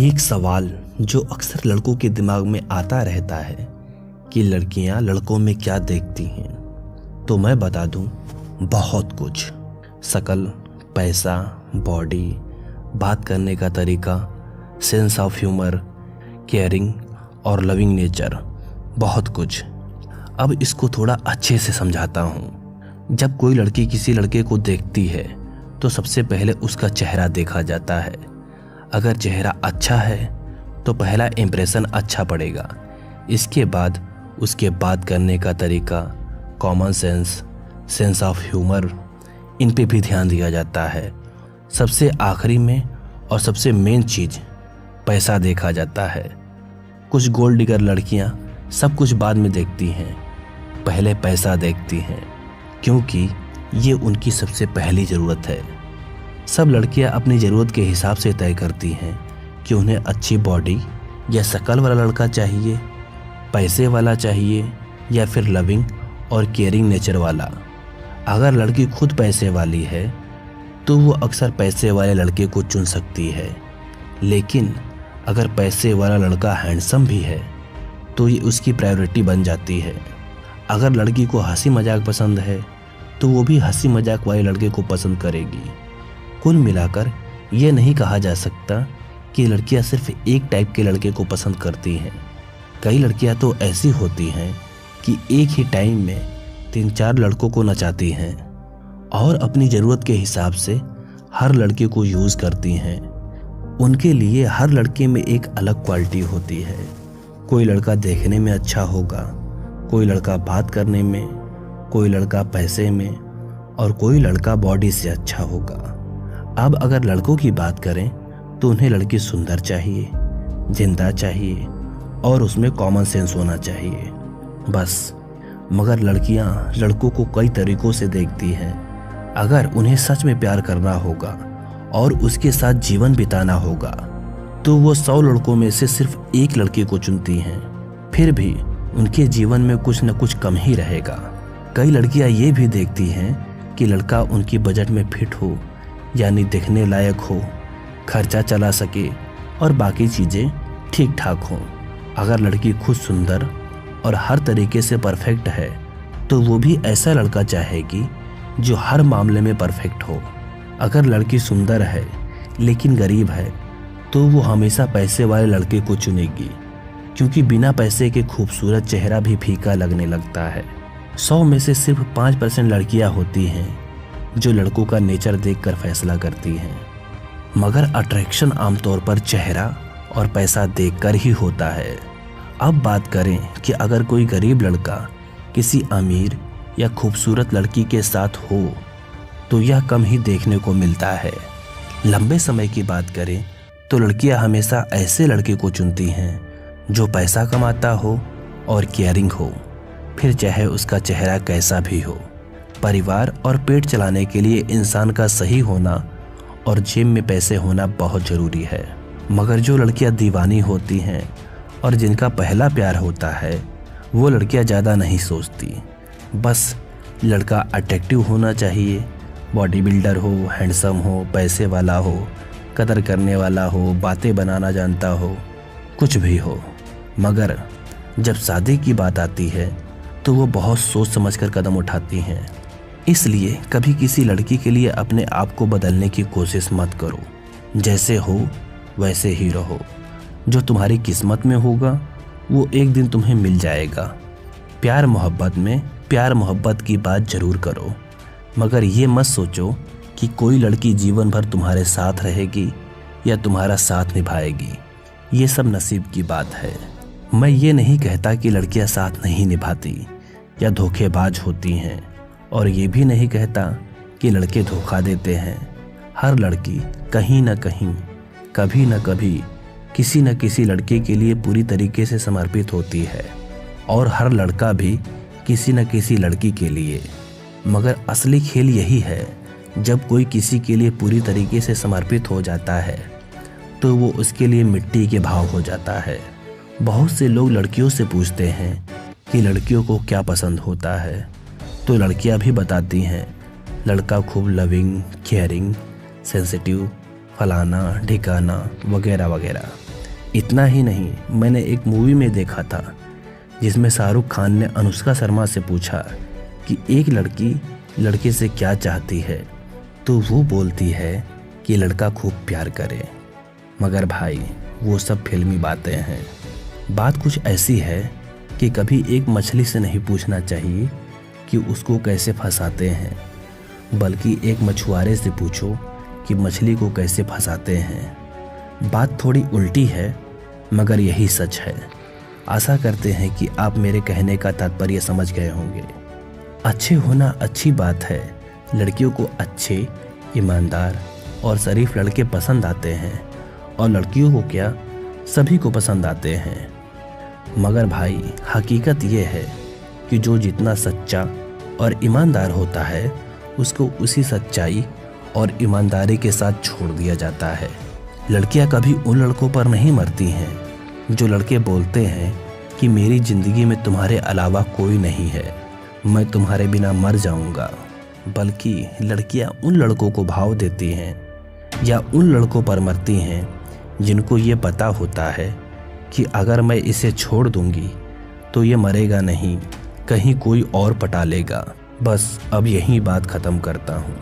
एक सवाल जो अक्सर लड़कों के दिमाग में आता रहता है कि लड़कियां लड़कों में क्या देखती हैं। तो मैं बता दूं, बहुत कुछ। शकल, पैसा, बॉडी, बात करने का तरीका, सेंस ऑफ ह्यूमर, केयरिंग और लविंग नेचर, बहुत कुछ। अब इसको थोड़ा अच्छे से समझाता हूँ। जब कोई लड़की किसी लड़के को देखती है तो सबसे पहले उसका चेहरा देखा जाता है। अगर चेहरा अच्छा है तो पहला इम्प्रेशन अच्छा पड़ेगा। इसके बाद उसके बात करने का तरीका, common sense, sense of humour, इन पे भी ध्यान दिया जाता है। सबसे आखिरी में और सबसे मेन चीज़, पैसा देखा जाता है। कुछ गोल्ड डिगर लड़कियां सब कुछ बाद में देखती हैं, पहले पैसा देखती हैं, क्योंकि ये उनकी सबसे पहली ज़रूरत है। सब लड़कियां अपनी ज़रूरत के हिसाब से तय करती हैं कि उन्हें अच्छी बॉडी या शकल वाला लड़का चाहिए, पैसे वाला चाहिए, या फिर लविंग और केयरिंग नेचर वाला। अगर लड़की खुद पैसे वाली है तो वो अक्सर पैसे वाले लड़के को चुन सकती है, लेकिन अगर पैसे वाला लड़का हैंडसम भी है तो ये उसकी प्रायोरिटी बन जाती है। अगर लड़की को हंसी मजाक पसंद है तो वो भी हंसी मजाक वाले लड़के को पसंद करेगी। कुल मिलाकर ये नहीं कहा जा सकता कि लड़कियां सिर्फ एक टाइप के लड़के को पसंद करती हैं। कई लड़कियां तो ऐसी होती हैं कि एक ही टाइम में 3-4 लड़कों को नचाती हैं और अपनी ज़रूरत के हिसाब से हर लड़के को यूज़ करती हैं। उनके लिए हर लड़के में एक अलग क्वालिटी होती है। कोई लड़का देखने में अच्छा होगा, कोई लड़का बात करने में, कोई लड़का पैसे में, और कोई लड़का बॉडी से अच्छा होगा। अब अगर लड़कों की बात करें तो उन्हें लड़की सुंदर चाहिए, जिंदा चाहिए और उसमें कॉमन सेंस होना चाहिए, बस। मगर लड़कियां लड़कों को कई तरीकों से देखती हैं। अगर उन्हें सच में प्यार करना होगा और उसके साथ जीवन बिताना होगा तो वो 100 लड़कों में से सिर्फ एक लड़के को चुनती हैं। फिर भी उनके जीवन में कुछ न कुछ कम ही रहेगा। कई लड़कियां ये भी देखती हैं कि लड़का उनकी बजट में फिट हो, यानी दिखने लायक हो, खर्चा चला सके और बाकी चीज़ें ठीक ठाक हों। अगर लड़की खुद सुंदर और हर तरीके से परफेक्ट है तो वो भी ऐसा लड़का चाहेगी जो हर मामले में परफेक्ट हो। अगर लड़की सुंदर है लेकिन गरीब है तो वो हमेशा पैसे वाले लड़के को चुनेगी, क्योंकि बिना पैसे के खूबसूरत चेहरा भी फीका लगने लगता है। 100 में से सिर्फ 5% लड़कियां होती हैं जो लड़कों का नेचर देखकर फैसला करती हैं। मगर अट्रैक्शन आमतौर पर चेहरा और पैसा देखकर ही होता है। अब बात करें कि अगर कोई गरीब लड़का किसी अमीर या खूबसूरत लड़की के साथ हो तो यह कम ही देखने को मिलता है। लंबे समय की बात करें तो लड़कियां हमेशा ऐसे लड़के को चुनती हैं जो पैसा कमाता हो और केयरिंग हो, फिर चाहे उसका चेहरा कैसा भी हो। परिवार और पेट चलाने के लिए इंसान का सही होना और जेब में पैसे होना बहुत ज़रूरी है। मगर जो लड़कियां दीवानी होती हैं और जिनका पहला प्यार होता है वो लड़कियां ज़्यादा नहीं सोचती। बस लड़का अट्रैक्टिव होना चाहिए, बॉडी बिल्डर हो, हैंडसम हो, पैसे वाला हो, कदर करने वाला हो, बातें बनाना जानता हो, कुछ भी हो। मगर जब शादी की बात आती है तो वो बहुत सोच समझकर कदम उठाती हैं। इसलिए कभी किसी लड़की के लिए अपने आप को बदलने की कोशिश मत करो। जैसे हो वैसे ही रहो। जो तुम्हारी किस्मत में होगा वो एक दिन तुम्हें मिल जाएगा। प्यार मोहब्बत की बात जरूर करो, मगर ये मत सोचो कि कोई लड़की जीवन भर तुम्हारे साथ रहेगी या तुम्हारा साथ निभाएगी। ये सब नसीब की बात है। मैं ये नहीं कहता कि लड़कियां साथ नहीं निभाती या धोखेबाज होती हैं, और ये भी नहीं कहता कि लड़के धोखा देते हैं। हर लड़की कहीं ना कहीं, कभी ना कभी किसी न किसी लड़के के लिए पूरी तरीके से समर्पित होती है, और हर लड़का भी किसी न किसी लड़की के लिए। मगर असली खेल यही है, जब कोई किसी के लिए पूरी तरीके से समर्पित हो जाता है तो वो उसके लिए मिट्टी के भाव हो जाता है। बहुत से लोग लड़कियों से पूछते हैं कि लड़कियों को क्या पसंद होता है, तो लड़कियां भी बताती हैं लड़का खूब लविंग, केयरिंग, सेंसिटिव, फलाना ढिकाना वगैरह वगैरह। इतना ही नहीं, मैंने एक मूवी में देखा था जिसमें शाहरुख खान ने अनुष्का शर्मा से पूछा कि एक लड़की लड़के से क्या चाहती है, तो वो बोलती है कि लड़का खूब प्यार करे। मगर भाई वो सब फिल्मी बातें हैं। बात कुछ ऐसी है कि कभी एक मछली से नहीं पूछना चाहिए कि उसको कैसे फंसाते हैं, बल्कि एक मछुआरे से पूछो कि मछली को कैसे फंसाते हैं। बात थोड़ी उल्टी है मगर यही सच है। आशा करते हैं कि आप मेरे कहने का तात्पर्य समझ गए होंगे। अच्छे होना अच्छी बात है। लड़कियों को अच्छे, ईमानदार और शरीफ लड़के पसंद आते हैं, और लड़कियों को क्या, सभी को पसंद आते हैं। मगर भाई हकीकत ये है कि जो जितना सच्चा और ईमानदार होता है उसको उसी सच्चाई और ईमानदारी के साथ छोड़ दिया जाता है। लड़कियां कभी उन लड़कों पर नहीं मरती हैं जो लड़के बोलते हैं कि मेरी ज़िंदगी में तुम्हारे अलावा कोई नहीं है, मैं तुम्हारे बिना मर जाऊंगा। बल्कि लड़कियां उन लड़कों को भाव देती हैं या उन लड़कों पर मरती हैं जिनको ये पता होता है कि अगर मैं इसे छोड़ दूंगी तो ये मरेगा नहीं, कहीं कोई और पटा लेगा। बस अब यही बात ख़त्म करता हूँ।